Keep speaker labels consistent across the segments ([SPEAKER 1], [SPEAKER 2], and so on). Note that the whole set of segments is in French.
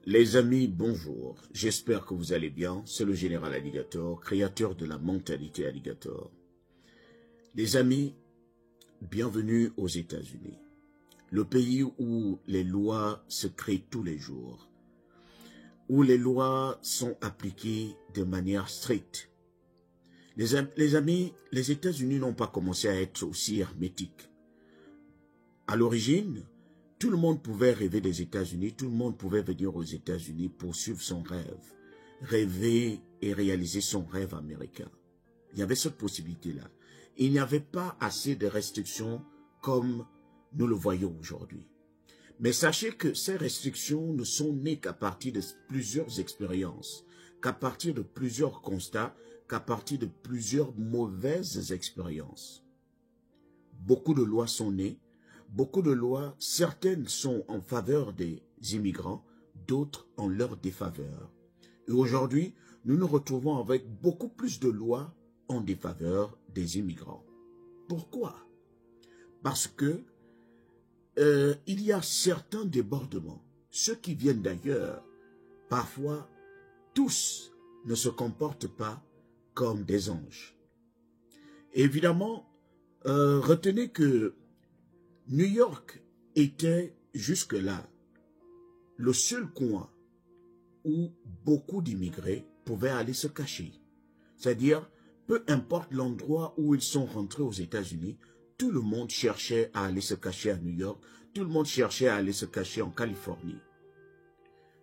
[SPEAKER 1] Les amis, bonjour. J'espère que vous allez bien. C'est le général Alligator, créateur de la mentalité Alligator. Les amis, bienvenue aux États-Unis, le pays où les lois se créent tous les jours, où les lois sont appliquées de manière stricte. Les amis, les États-Unis n'ont pas commencé à être aussi hermétiques. À l'origine, tout le monde pouvait rêver des États-Unis, tout le monde pouvait venir aux États-Unis pour suivre son rêve, rêver et réaliser son rêve américain. Il y avait cette possibilité-là. Il n'y avait pas assez de restrictions comme nous le voyons aujourd'hui. Mais sachez que ces restrictions ne sont nées qu'à partir de plusieurs expériences, qu'à partir de plusieurs constats, qu'à partir de plusieurs mauvaises expériences. Beaucoup de lois sont nées. Beaucoup de lois, certaines sont en faveur des immigrants, d'autres en leur défaveur. Et aujourd'hui, nous nous retrouvons avec beaucoup plus de lois en défaveur des immigrants. Pourquoi? Parce que il y a certains débordements. Ceux qui viennent d'ailleurs, parfois, tous ne se comportent pas comme des anges. Évidemment, retenez que New York était jusque-là le seul coin où beaucoup d'immigrés pouvaient aller se cacher. C'est-à-dire, peu importe l'endroit où ils sont rentrés aux États-Unis, tout le monde cherchait à aller se cacher à New York, tout le monde cherchait à aller se cacher en Californie.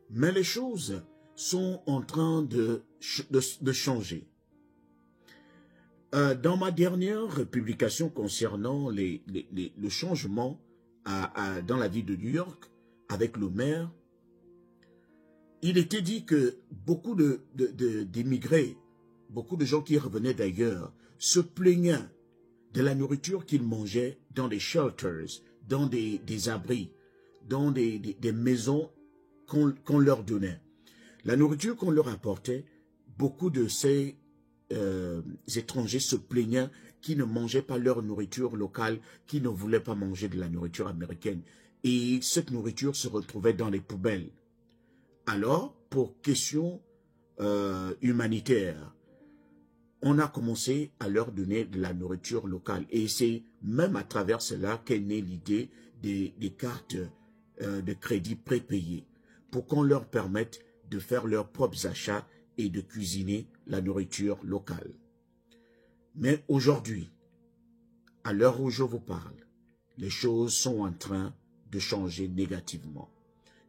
[SPEAKER 1] Mais les choses sont en train de changer. Dans ma dernière publication concernant le changement dans la ville de New York avec le maire, il était dit que beaucoup d'immigrés, beaucoup de gens qui revenaient d'ailleurs, se plaignaient de la nourriture qu'ils mangeaient dans des shelters, dans des abris, dans des maisons qu'on leur donnait. La nourriture qu'on leur apportait, beaucoup de ces étrangers se plaignaient qui ne mangeaient pas leur nourriture locale, qui ne voulaient pas manger de la nourriture américaine. Et cette nourriture se retrouvait dans les poubelles. Alors, pour question humanitaire, on a commencé à leur donner de la nourriture locale. Et c'est même à travers cela qu'est née l'idée des cartes de crédit prépayées, pour qu'on leur permette de faire leurs propres achats et de cuisiner la nourriture locale. Mais aujourd'hui, à l'heure où je vous parle, les choses sont en train de changer négativement.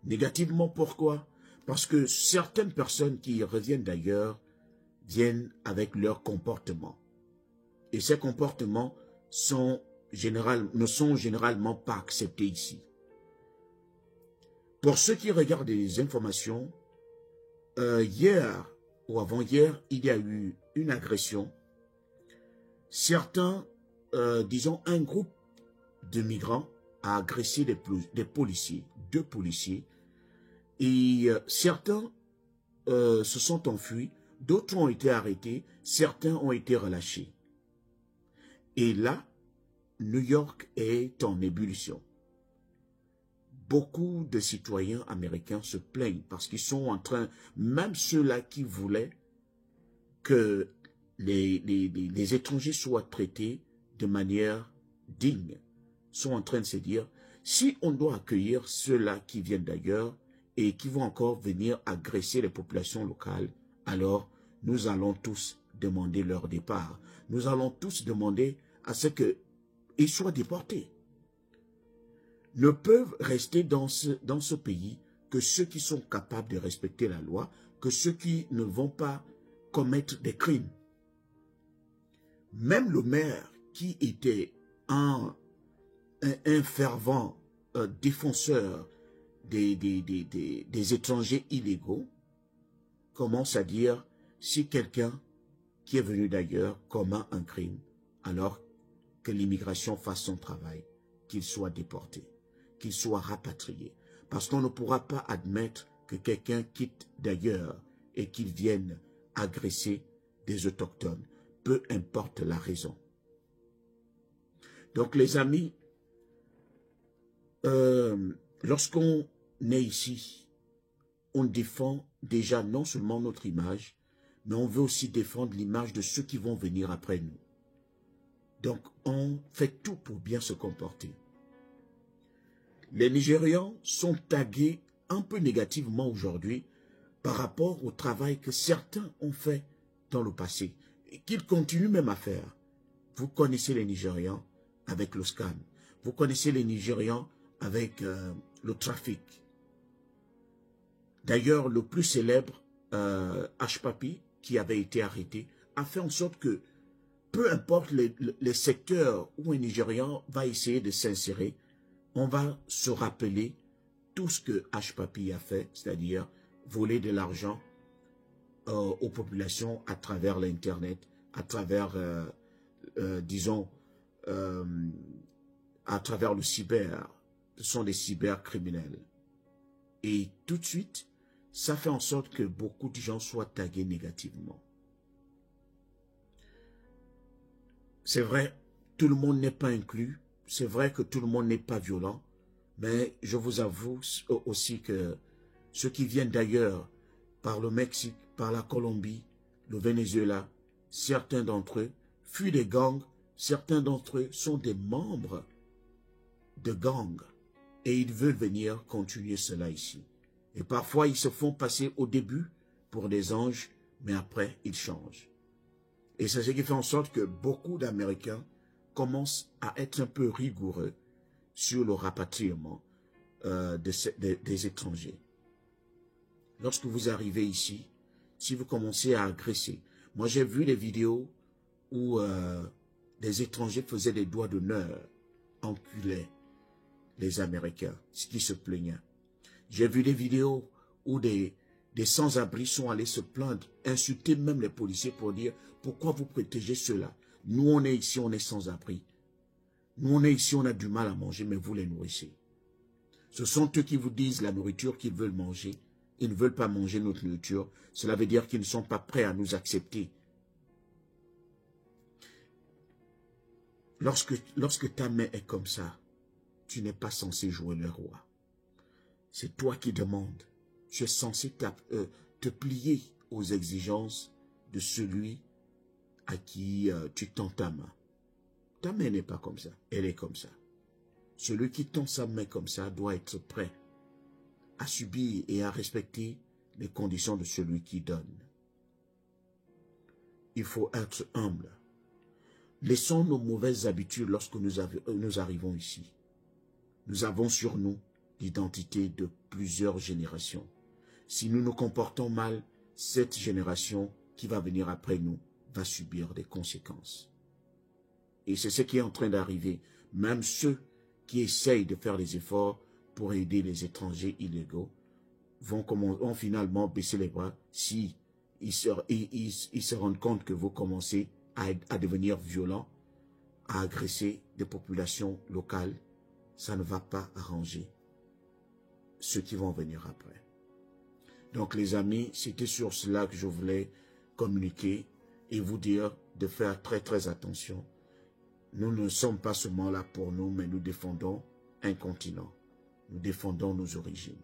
[SPEAKER 1] Négativement pourquoi? Parce que certaines personnes qui reviennent d'ailleurs viennent avec leur comportement. Et ces comportements ne sont généralement pas acceptés ici. Pour ceux qui regardent les informations, hier ou avant-hier, il y a eu une agression. Certains, disons un groupe de migrants a agressé des policiers, 2 policiers, et certains se sont enfuis, d'autres ont été arrêtés, certains ont été relâchés. Et là, New York est en ébullition. Beaucoup de citoyens américains se plaignent parce qu'ils sont en train, même ceux-là qui voulaient que les étrangers soient traités de manière digne, sont en train de se dire, si on doit accueillir ceux-là qui viennent d'ailleurs et qui vont encore venir agresser les populations locales, alors nous allons tous demander leur départ. Nous allons tous demander à ce qu'ils soient déportés. Ne peuvent rester dans ce pays que ceux qui sont capables de respecter la loi, que ceux qui ne vont pas commettre des crimes. Même le maire qui était un fervent défenseur des étrangers illégaux commence à dire, si quelqu'un qui est venu d'ailleurs commet un crime, alors que l'immigration fasse son travail, qu'il soit déporté, qu'il soit rapatrié. Parce qu'on ne pourra pas admettre que quelqu'un quitte d'ailleurs et qu'il vienne agresser des autochtones, peu importe la raison. Donc les amis, lorsqu'on est ici, on défend déjà non seulement notre image, mais on veut aussi défendre l'image de ceux qui vont venir après nous. Donc, on fait tout pour bien se comporter. Les Nigérians sont tagués un peu négativement aujourd'hui par rapport au travail que certains ont fait dans le passé et qu'ils continuent même à faire. Vous connaissez les Nigérians avec le scan. Vous connaissez les Nigérians avec le trafic. D'ailleurs, le plus célèbre, H-Papi, qui avait été arrêté, a fait en sorte que peu importe les secteurs où un Nigérian va essayer de s'insérer, on va se rappeler tout ce que H-Papi a fait, c'est-à-dire voler de l'argent aux populations à travers l'Internet, à travers, disons, à travers le cyber. Ce sont des cybercriminels. Et tout de suite, ça fait en sorte que beaucoup de gens soient tagués négativement. C'est vrai, tout le monde n'est pas inclus. C'est vrai que tout le monde n'est pas violent. Mais je vous avoue aussi que ceux qui viennent d'ailleurs, par le Mexique, par la Colombie, le Venezuela, certains d'entre eux fuient des gangs, certains d'entre eux sont des membres de gangs. Et ils veulent venir continuer cela ici. Et parfois, ils se font passer au début pour des anges, mais après, ils changent. Et c'est ce qui fait en sorte que beaucoup d'Américains commencent à être un peu rigoureux sur le rapatriement des étrangers. Lorsque vous arrivez ici, si vous commencez à agresser, moi j'ai vu des vidéos où des étrangers faisaient des doigts d'honneur, enculaient les Américains, ce qui se plaignait. J'ai vu des vidéos où des sans-abri sont allés se plaindre, insulter même les policiers pour dire « Pourquoi vous protégez ceux-là? Nous, on est ici, on est sans-abri. Nous, on est ici, on a du mal à manger, mais vous les nourrissez. » Ce sont eux qui vous disent la nourriture qu'ils veulent manger. Ils ne veulent pas manger notre nourriture. Cela veut dire qu'ils ne sont pas prêts à nous accepter. Lorsque ta main est comme ça, tu n'es pas censé jouer le roi. C'est toi qui demandes. Tu es censé te plier aux exigences de celui à qui tu tends ta main. Ta main n'est pas comme ça, elle est comme ça. Celui qui tend sa main comme ça doit être prêt à subir et à respecter les conditions de celui qui donne. Il faut être humble. Laissons nos mauvaises habitudes lorsque nous arrivons ici. Nous avons sur nous l'identité de plusieurs générations. Si nous nous comportons mal, cette génération qui va venir après nous va subir des conséquences. Et c'est ce qui est en train d'arriver. Même ceux qui essayent de faire des efforts pour aider les étrangers illégaux vont finalement baisser les bras si ils se rendent compte que vous commencez à devenir violent, à agresser des populations locales. Ça ne va pas arranger ceux qui vont venir après. Donc les amis, c'était sur cela que je voulais communiquer et vous dire de faire très très attention. Nous ne sommes pas seulement là pour nous, mais nous défendons un continent. Nous défendons nos origines.